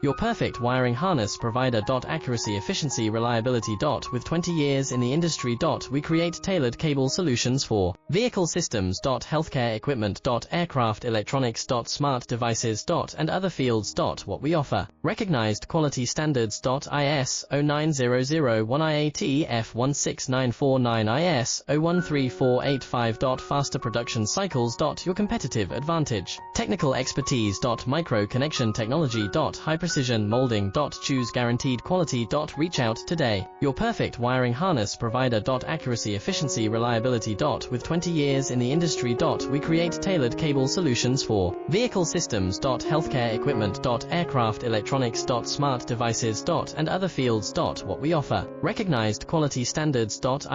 Your perfect wiring harness provider. Accuracy, efficiency, reliability. With 20 years in the industry. We create tailored cable solutions for vehicle systems. Healthcare equipment. Aircraft electronics. Smart devices. And other fields. What we offer. Recognized quality standards. IS 09001 IATF 16949 IS 013485. Faster production cycles. Your competitive advantage. Technical expertise. Micro connection technology. High precision molding. Choose guaranteed quality. Reach out today. Your perfect wiring harness provider. Accuracy, efficiency, reliability. With 20 years in the industry. We create tailored cable solutions for vehicle systems. Healthcare equipment. Aircraft electronics. Smart devices. And other fields. What we offer. Recognized quality standards. IS